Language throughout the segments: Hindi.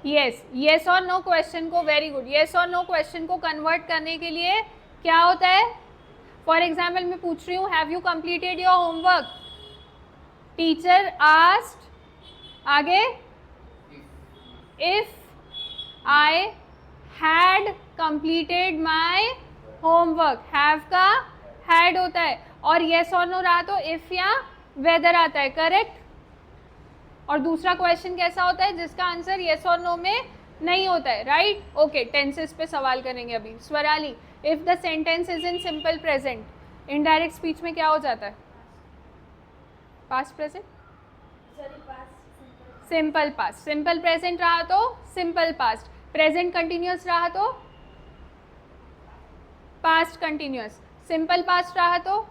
यस, येस और नो क्वेश्चन को, वेरी गुड, येस और नो क्वेश्चन को कन्वर्ट करने के लिए क्या होता है? फॉर एग्जाम्पल मैं पूछ रही हूँ, have you completed your homework? Teacher asked, आगे if I had completed my homework, have का हैड होता है, और येस और नो रहा तो इफ या वेदर आता है, करेक्ट? और दूसरा क्वेश्चन कैसा होता है जिसका आंसर येस और नो में नहीं होता है, राइट? ओके, टेंसेस पे सवाल करेंगे अभी। Swarali, if the sentence is in simple present, indirect speech में क्या हो जाता है? Past present, simple past. Simple present रहा तो सिंपल पास्ट, प्रेजेंट कंटिन्यूअस रहा तो पास्ट कंटिन्यूअस, सिंपल पास्ट रहा तो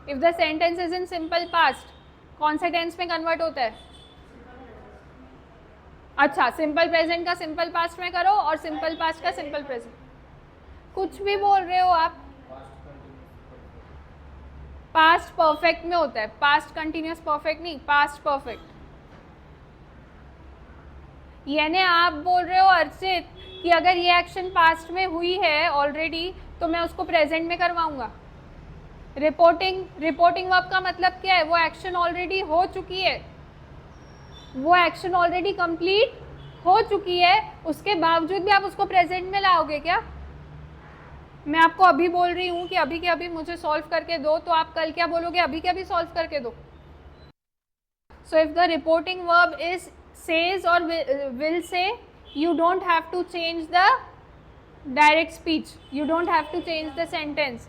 if the sentence is in simple past कौन से टेंस में कन्वर्ट होता है? अच्छा, सिंपल प्रेजेंट का सिंपल पास्ट में करो और सिंपल पास्ट का सिंपल प्रेजेंट। कुछ भी बोल रहे हो आप। पास्ट परफेक्ट में होता है, पास्ट कंटिन्यूअस परफेक्ट नहीं, पास्ट परफेक्ट। यानी आप बोल रहे हो अर्चित कि अगर ये एक्शन पास्ट में हुई है ऑलरेडी तो मैं उसको प्रेजेंट में करवाऊंगा। रिपोर्टिंग वर्ब का मतलब क्या है? वो एक्शन ऑलरेडी हो चुकी है, वो एक्शन ऑलरेडी कंप्लीट हो चुकी है, उसके बावजूद भी आप उसको प्रेजेंट में लाओगे क्या? मैं आपको अभी बोल रही हूँ कि अभी के अभी मुझे सॉल्व करके दो, तो आप कल क्या बोलोगे? अभी के अभी सॉल्व करके दो। So if the reporting verb is says और will say, you don't have to change the direct speech, you don't have to change the sentence.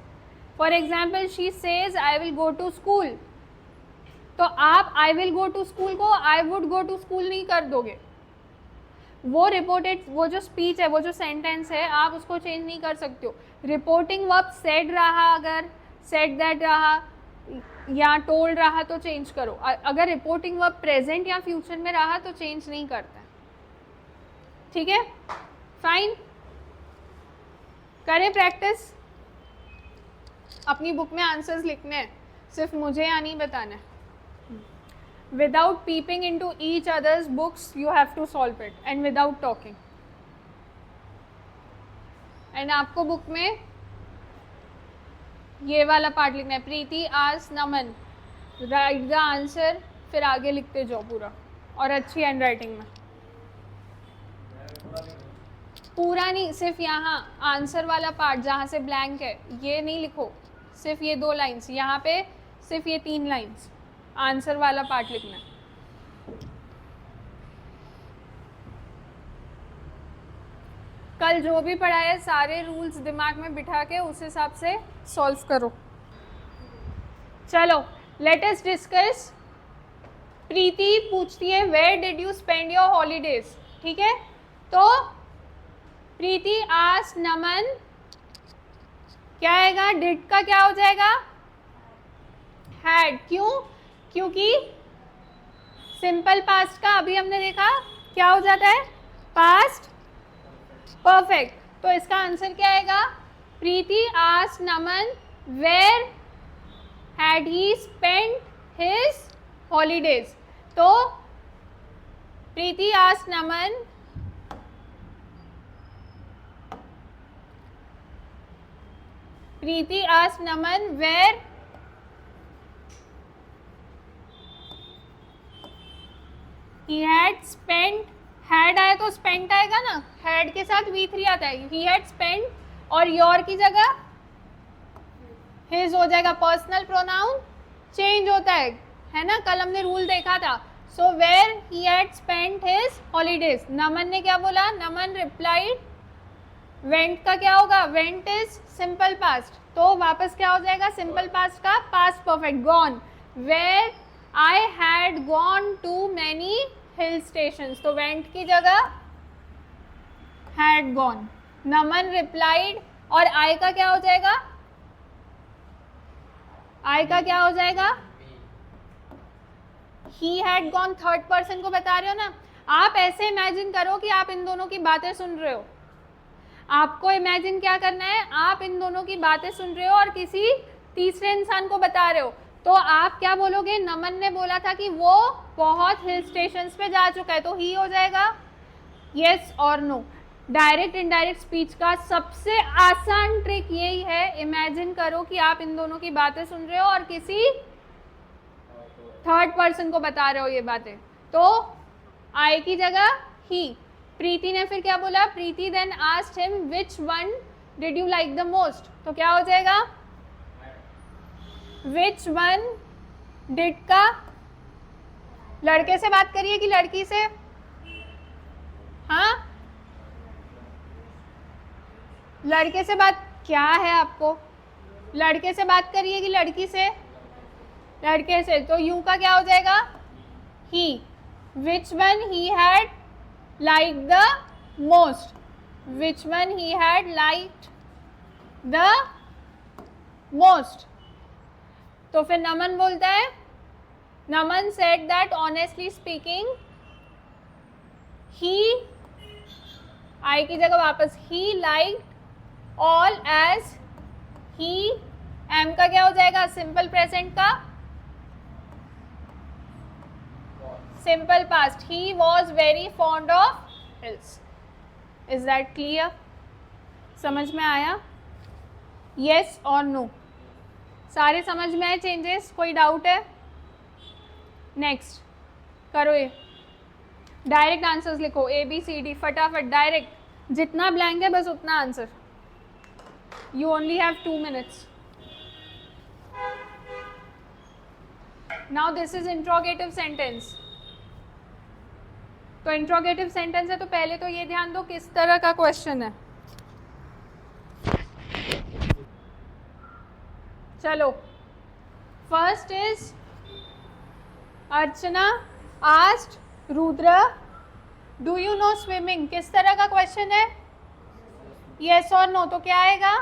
For example, she says I will go to school, तो आप I will go to school को I would go to school नहीं कर दोगे। वो रिपोर्टेड, वो जो स्पीच है, वो जो सेंटेंस है, आप उसको चेंज नहीं कर सकते हो। रिपोर्टिंग वर्ब सेड रहा, अगर सेड दैट रहा या टोल्ड रहा तो चेंज करो। अगर रिपोर्टिंग वर्ब प्रेजेंट या फ्यूचर में रहा तो चेंज नहीं करता। ठीक है, फाइन, करें प्रैक्टिस। अपनी बुक में आंसर्स लिखने हैं, सिर्फ मुझे या नहीं बताना है। Without peeping into each others books you have to solve it and without talking. And आपको बुक में ये वाला पार्ट लिखना है, प्रीति आज नमन, राइट द आंसर, फिर आगे लिखते जाओ पूरा, और अच्छी हैंड राइटिंग में। पूरा नहीं, सिर्फ यहाँ आंसर वाला पार्ट जहाँ से ब्लैंक है ये नहीं लिखो, सिर्फ ये 2 लाइन्स, यहाँ पे सिर्फ ये 3 लाइन्स, आंसर वाला पार्ट लिखना है। कल जो भी पढ़ा है सारे रूल्स दिमाग में बिठा के उस हिसाब से सॉल्व करो। चलो लेट अस डिस्कस। प्रीति पूछती है where did you spend your holidays, ठीक है? तो प्रीति आस्क्ड नमन, क्या आएगा? डिड का क्या हो जाएगा? हैड। क्यों? क्योंकि सिंपल पास्ट का अभी हमने देखा क्या हो जाता है? Past perfect. तो इसका आंसर क्या आएगा? Preeti asked Naman where had he spent his holidays. तो Preeti asked Naman Preeti asked Naman where he had spent, had आया तो spent आएगा ना, had के साथ V3 आता है, he had spent, और your की जगह his हो जाएगा। पर्सनल प्रोनाउन चेंज होता है ना? कल हमने रूल देखा था। So where he had spent his holidays, Naman ने क्या बोला? नमन replied, went का क्या होगा? went is सिंपल पास्ट, तो वापस क्या हो जाएगा? सिंपल पास्ट का past perfect, gone, where I had gone to many hill stations, तो went की जगह had gone। नमन replied, और I का क्या हो जाएगा? I का क्या हो जाएगा? He had gone, third person को बता रहे हो ना। आप ऐसे इमेजिन करो कि आप इन दोनों की बातें सुन रहे हो। आपको इमेजिन क्या करना है? आप इन दोनों की बातें सुन रहे हो और किसी तीसरे इंसान को बता रहे हो, तो आप क्या बोलोगे, नमन ने बोला था कि वो बहुत हिल स्टेशंस पे जा चुका है, तो ही हो जाएगा, यस और नो। डायरेक्ट इनडायरेक्ट स्पीच का सबसे आसान ट्रिक यही है, इमेजिन करो कि आप इन दोनों की बातें सुन रहे हो और किसी थर्ड पर्सन को बता रहे हो ये बातें, तो आई की जगह ही। प्रीति ने फिर क्या बोला, Preeti then asked him which one did you like the most, तो क्या हो जाएगा, विच वन डिड का लड़के से बात करिए कि लड़की से, हाँ लड़के से बात, क्या है आपको, लड़के से बात करिए कि लड़की से, लड़के से, तो यू का क्या हो जाएगा, he. Which one he had liked the most, which one he had liked the most. तो फिर नमन बोलता है, Naman said that honestly speaking he, I की जगह वापस he like all as he, am का क्या हो जाएगा, सिंपल प्रेजेंट का simple past, he was very fond of hills. Is that clear, समझ में आया, यस और नो, सारे समझ में आए चेंजेस, कोई डाउट है, नेक्स्ट करो ये, डायरेक्ट आंसर्स लिखो ए बी सी डी, फटाफट डायरेक्ट, जितना ब्लैंक है बस उतना answer, you only have 2 minutes। Now this is interrogative sentence, तो इंट्रोगेटिव सेंटेंस है तो पहले तो ये ध्यान दो किस तरह का क्वेश्चन है। चलो, first is Archana asked Rudra do you know swimming, किस तरह का क्वेश्चन है, यस और नो, तो क्या आएगा,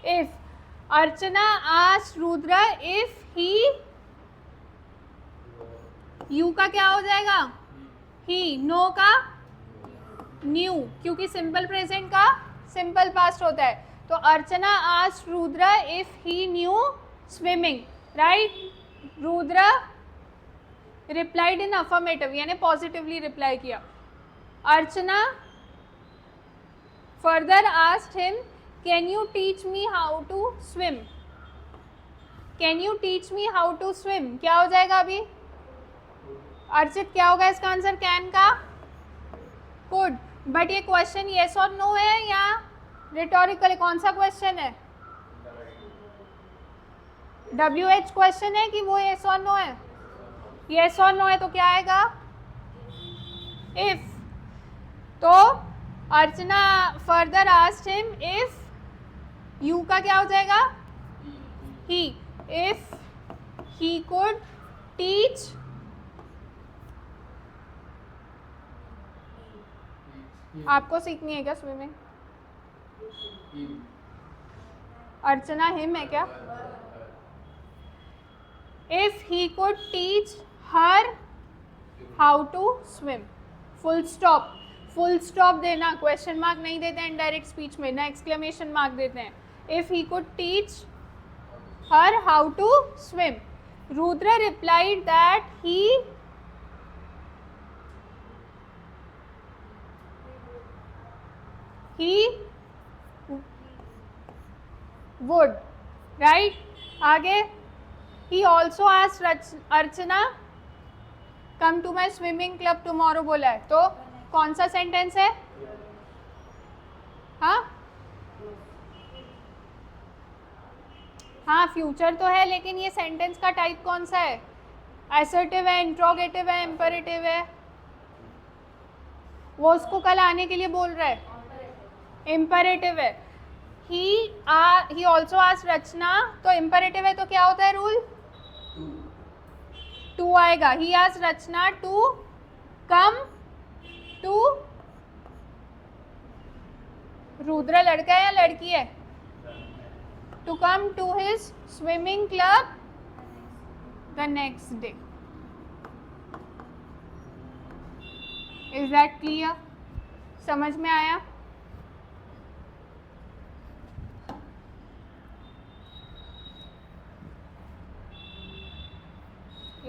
if. Archana asked Rudra if he, you का क्या हो जाएगा, ही, नो का न्यू, क्योंकि सिंपल प्रेजेंट का सिंपल पास्ट होता है, तो Archana asked Rudra if he knew swimming, right. Rudra replied in affirmative, यानी पॉजिटिवली रिप्लाई किया। Archana further asked him can you teach me how to swim, can you teach me how to swim, क्या हो जाएगा अभी अर्चित, क्या होगा इसका आंसर, कैन का कुड, बट ये क्वेश्चन येस और नो है या रिटोरिकल, कौन सा क्वेश्चन है, WH क्वेश्चन है कि वो येस और नो है, येस और नो है, तो क्या आएगा, इफ। तो Archana further asked him if, you का क्या हो जाएगा, he, if he could teach, आपको सीखनी है क्या स्विमिंग, अर्चना हिम है क्या, if he could teach her how to swim, full stop, full stop देना, क्वेश्चन मार्क नहीं देते हैं डायरेक्ट स्पीच में ना, एक्सक्लेमेशन मार्क देते हैं, if he could teach her how to swim. Rudra replied that he would, right। आगे he also asked Archana come to my swimming club tomorrow बोला है, तो कौन सा सेंटेंस है, हाँ फ्यूचर तो है, लेकिन ये सेंटेंस का टाइप कौन सा है, असर्टिव है, इंट्रोगेटिव है, इंपेरेटिव है, वो उसको कल आने के लिए बोल रहा है, इंपेरेटिव है। ही ऑल्सो आस्क्ड रचना, तो इंपेरेटिव है तो क्या होता है रूल, टू आएगा, he asked Rachna to come to, Rudra लड़का है या लड़की है, to come to his swimming club the next day. Is that clear, समझ में आया,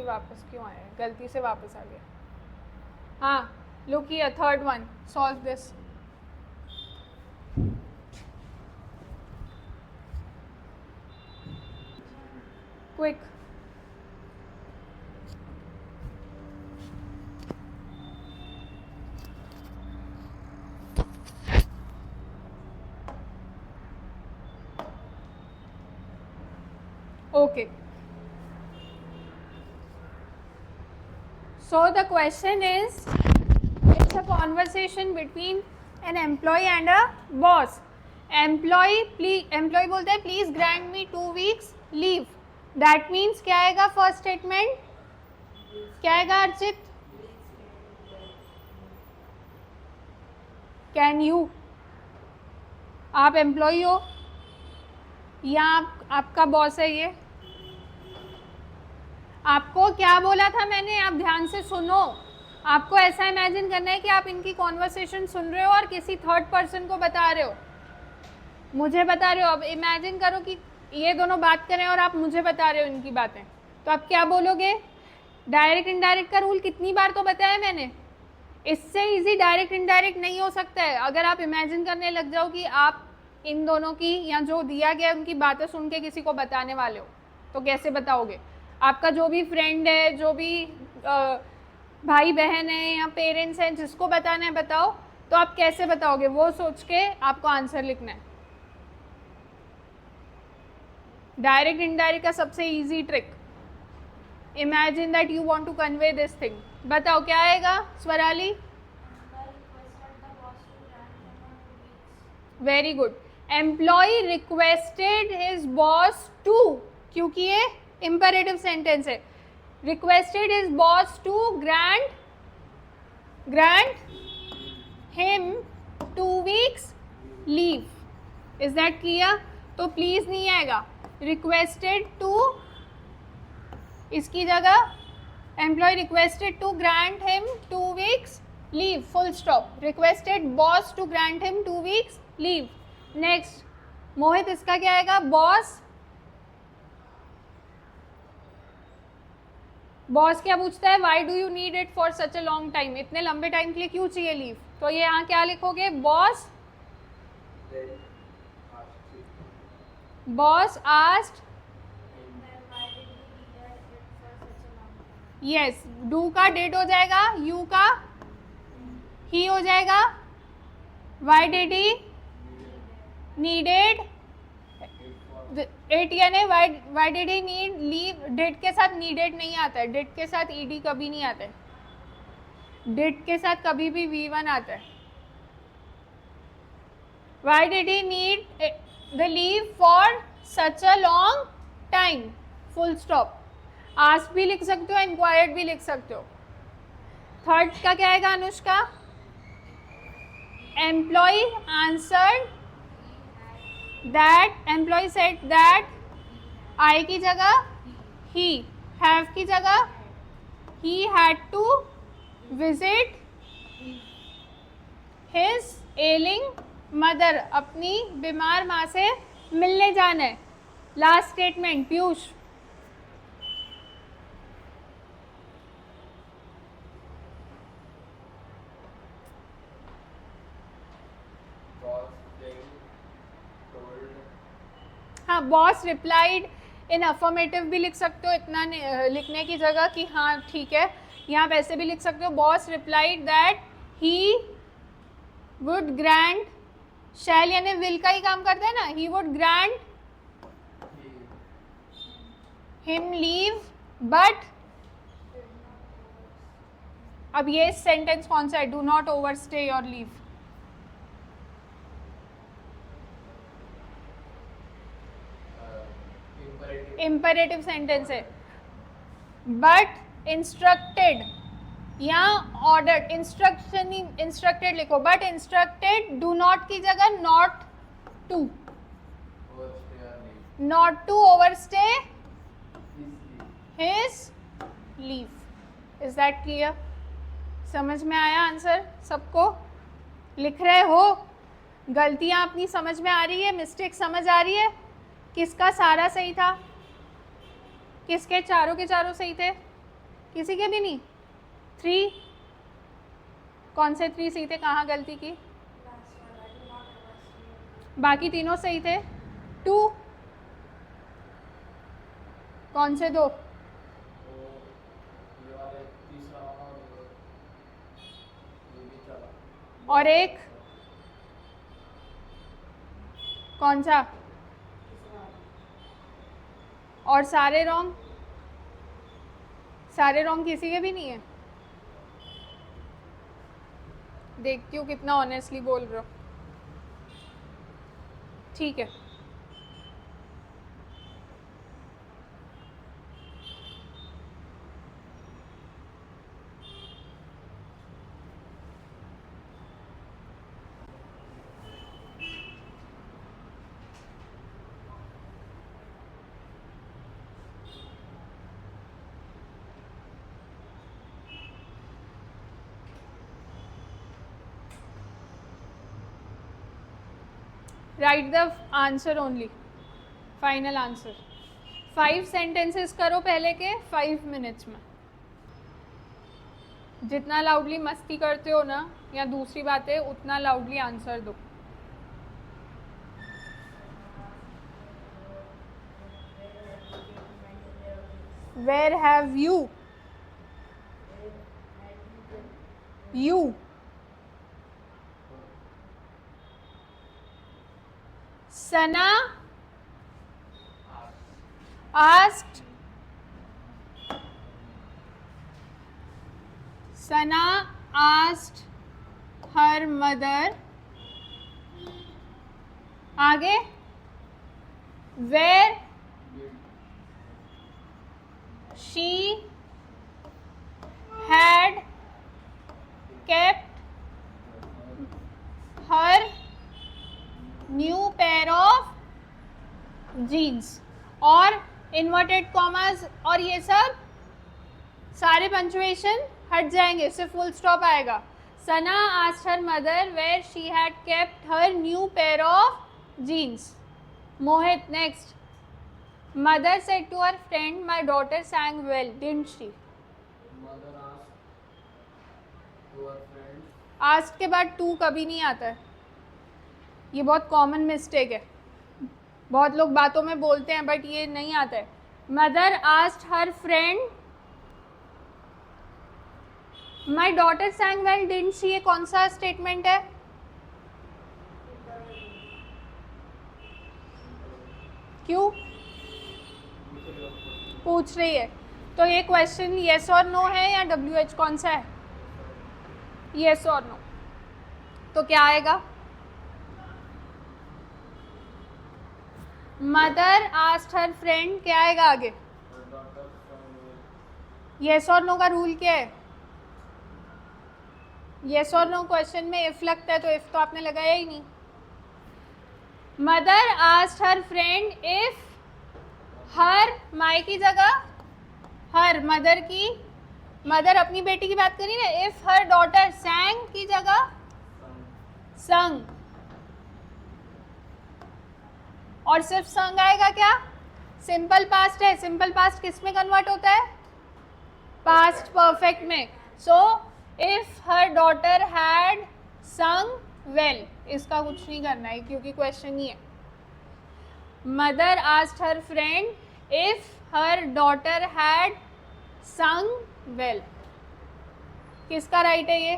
कि वापस क्यों आया, गलती से वापस आ गया. हाँ, look here, third one, solve this. Quick. Okay. So the question is, it's a conversation between an employee and a boss. Employee बोलता है please grant me 2 weeks leave. That means क्या आएगा first statement? क्या आएगा अर्चित? Can you? आप एम्प्लॉय हो या आपका बॉस है ये? आपको क्या बोला था मैंने, आप ध्यान से सुनो. आपको ऐसा इमेजिन करना है कि आप इनकी कॉन्वर्सेशन सुन रहे हो और किसी थर्ड पर्सन को बता रहे हो, मुझे बता रहे हो. अब इमेजिन करो कि ये दोनों बात करें और आप मुझे बता रहे हो इनकी बातें, तो आप क्या बोलोगे? डायरेक्ट इनडायरेक्ट का रूल कितनी बार तो बताया मैंने. इससे इजी डायरेक्ट इनडायरेक्ट नहीं हो सकता है. अगर आप इमेजिन करने लग जाओ कि आप इन दोनों की या जो दिया गया उनकी बातें सुन के किसी को बताने वाले हो, तो कैसे बताओगे? आपका जो भी फ्रेंड है, जो भी भाई बहन है या पेरेंट्स हैं, जिसको बताना है बताओ, तो आप कैसे बताओगे? वो सोच के आपको आंसर लिखना है. डायरेक्ट इनडायरेक्ट का सबसे easy trick. Imagine that you want to convey this thing. बताओ क्या आएगा Swarali? Very good. Employee requested his boss to, क्योंकि ये imperative sentence है. Requested his boss to grant him 2 weeks leave. Is that clear? तो please नहीं आएगा. Requested to, इसकी जगह employee requested to grant him 2 weeks leave. Full stop. Requested boss to grant him 2 weeks leave. Next, मोहित, इसका क्या आएगा? बॉस क्या पूछता है? Why do you need it for such a long time. इतने लंबे टाइम के लिए क्यों चाहिए लीव? तो ये यहाँ क्या लिखोगे? Boss asked. यस, डू का डिड हो जाएगा, यू का ही हो जाएगा, why did he needed it, यानी why did he need leave. Did के साथ नीडेड नहीं आता है, डिड के साथ ईडी कभी नहीं आता है, डिड के साथ कभी भी V1 आता है. Y did he need the leave for such a long time. Full stop. Ask भी लिख सकते हो, इंक्वायर्ड भी लिख सकते हो. थर्ड का क्या आएगा Anushka? Employee answered that, employee said that, I की जगह he, have की जगह he had to visit his ailing mother. अपनी बीमार माँ से मिलने जाना है. Last statement Piyush. हाँ, बॉस रिप्लाइड इन अफर्मेटिव भी लिख सकते हो इतना लिखने की जगह कि हाँ ठीक है. यहाँ वैसे भी लिख सकते हो, boss replied that he would grant, shall यानी विल का ही काम करता है ना, he would grant him leave but, अब ये सेंटेंस कौन सा है? Do not overstay your leave. Imperative sentence है. बट इंस्ट्रक्टेड या ऑर्डर्ड, इंस्ट्रक्टेड लिखो, बट इंस्ट्रक्टेड डू नॉट की जगह not to overstay his leave. Is that clear? समझ में आया आंसर सबको? लिख रहे हो? गलतियां अपनी समझ में आ रही है? मिस्टेक समझ आ रही है? किसका सारा सही था, किसके चारों के चारों सही थे? किसी के भी नहीं? 3, कौन से 3 सही थे? कहाँ गलती की? बाकी तीनों सही थे। 2, कौन से 2? और एक कौन सा? और सारे रॉन्ग? सारे रॉन्ग किसी के भी नहीं है? देखती हूँ कितना ऑनेस्टली बोल रहे हो। ठीक है, right the answer only, final answer. 5 sentences करो पहले के 5 मिनट्स में। जितना लाउडली मस्ती करते हो ना, या दूसरी बात है, उतना लाउडली आंसर दो। Where have you? You. Sana asked. Sana asked her mother. आगे, where she had kept her new pair of jeans, और इन्वर्टेड कॉमास और ये सब सारे पंचुएशन हट जाएंगे, सिर्फ फुल स्टॉप आएगा। Sana asked her mother where she had kept her new pair of jeans. Mohit, next. Mother said to her friend my daughter sang well, didn't she? Mother asked to her friend. Asked के बाद टू कभी नहीं आता है, ये बहुत कॉमन मिस्टेक है। बहुत लोग बातों में बोलते हैं बट ये नहीं आता है। Mother asked her friend my daughter sang well, didn't she, ये कौन सा स्टेटमेंट है? क्यों पूछ रही है? तो ये क्वेश्चन येस और नो है या WH, कौन सा है? येस और नो। तो क्या आएगा? मदर आस्क्ड हर फ्रेंड, क्या आएगा आगे? Her daughter sang well. Yes और नो का रूल क्या है? येस और नो क्वेश्चन में इफ लगता है, तो इफ तो आपने लगाया ही नहीं। Mother asked her friend if her, my की जगह हर, मदर की, मदर अपनी बेटी की बात करी ना। इफ हर डॉटर sang की जगह Sang. sung, और सिर्फ संग आएगा क्या? सिंपल पास्ट है, सिंपल पास्ट किस में कन्वर्ट होता है? पास्ट परफेक्ट में। So if her daughter had sung well, इसका कुछ नहीं करना है क्योंकि क्वेश्चन ही है। Mother asked her friend if her daughter had sung well, किसका राइट है ये?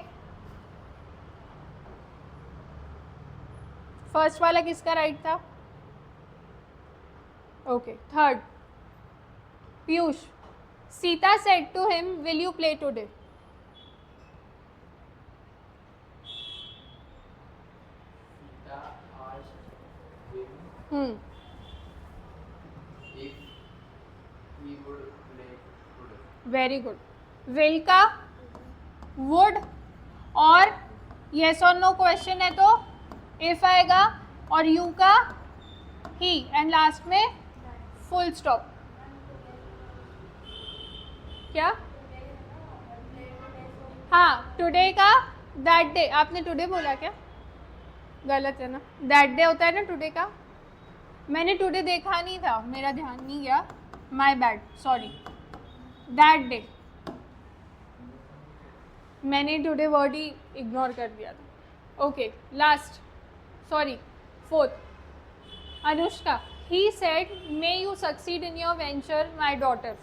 फर्स्ट वाला किसका राइट था? Okay, third, Piyush. Sita said to him will you play today? Sita asked him if he would play today. Very good. Will का वुड, और येस और नो क्वेश्चन है तो इफ आएगा, और यू का ही, एंड लास्ट में फुल स्टॉप। क्या? हाँ, टुडे का दैट डे, आपने टुडे बोला क्या? गलत है ना, दैट डे होता है ना टुडे का। मैंने टुडे देखा नहीं था, मेरा ध्यान नहीं गया, my bad, sorry. That day, मैंने टुडे वर्ड ही इग्नोर कर दिया था. Okay, last, sorry, fourth. Anushka, he said may you succeed in your venture, my daughter.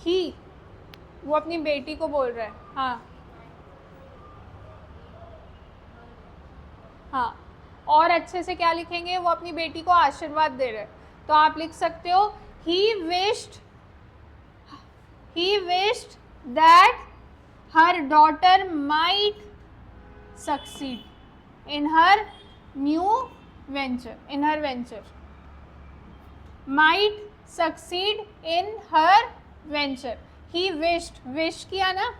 he, वो अपनी बेटी को बोल रहा है. हाँ हाँ, और अच्छे से क्या लिखेंगे, वो अपनी बेटी को आशीर्वाद दे रहे हैं. तो आप लिख सकते हो he wished that her daughter might succeed in her new venture, might succeed in her venture. He wished, wish किया ना,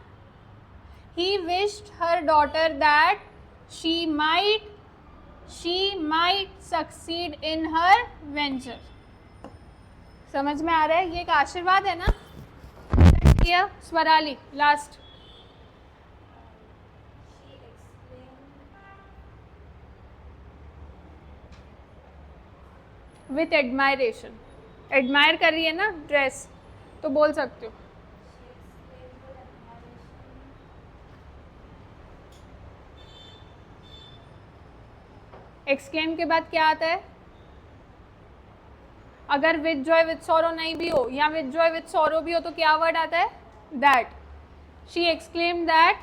he wished her daughter that she might succeed in her venture. समझ में आ रहा है, ये एक आशीर्वाद है ना. किया Swarali, last. With admiration, admire कर रही है ना ड्रेस, तो बोल सकते हो. एक्सक्लेम के बाद क्या आता है? अगर विद जॉय विद सॉरो नहीं भी हो या विद जॉय विद सॉरो भी हो तो क्या वर्ड आता है? That. She exclaim that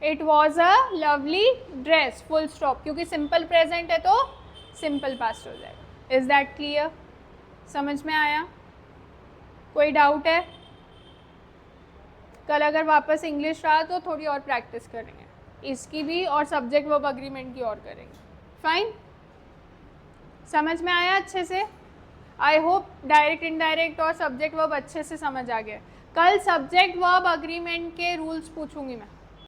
it was a lovely dress, full stop. क्योंकि सिंपल प्रेजेंट है तो सिंपल पास्ट हो जाएगा. Is that clear? समझ में आया? कोई डाउट है? कल अगर वापस इंग्लिश रहा तो थोड़ी और प्रैक्टिस करेंगे इसकी भी, और सब्जेक्ट वर्ब अग्रीमेंट की और करेंगे. फाइन, समझ में आया अच्छे से? आई होप डायरेक्ट इनडायरेक्ट और सब्जेक्ट वर्ब अच्छे से समझ आ गया. कल सब्जेक्ट वर्ब अग्रीमेंट के रूल्स पूछूंगी मैं.